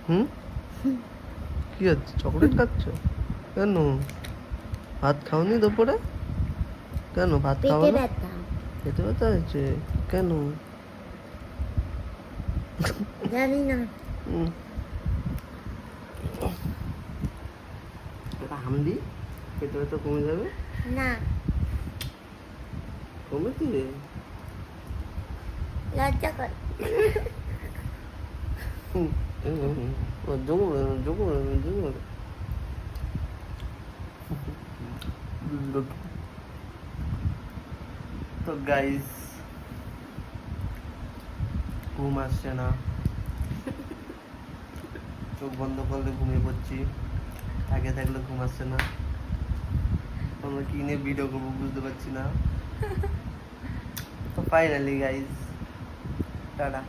হুম, কি হচ্ছে? চকলেট খাচ্ছ কেন? ভাত খাওনি দুপুরে? কেন ভাত খাও পেটে না? ব্যথা। পেটে ব্যথা হয়েছে কেন? জানি না। হুম, একটা হাম দি, পেটে ব্যথা কমে যাবে। না, কমেছে? লজ্জা করে। হুম, হুম, হুম, জমে জমে জমে। তো গাইস, ঘুম আসছে না, চোখ বন্ধ করলে ঘুমিয়ে পড়ছি, আগে থাকলে ঘুম আসছে না। আমরা কি নিয়ে ভিডিও করবো বুঝতে পারছি না। তো ফাইনালি গাইস, টাটা।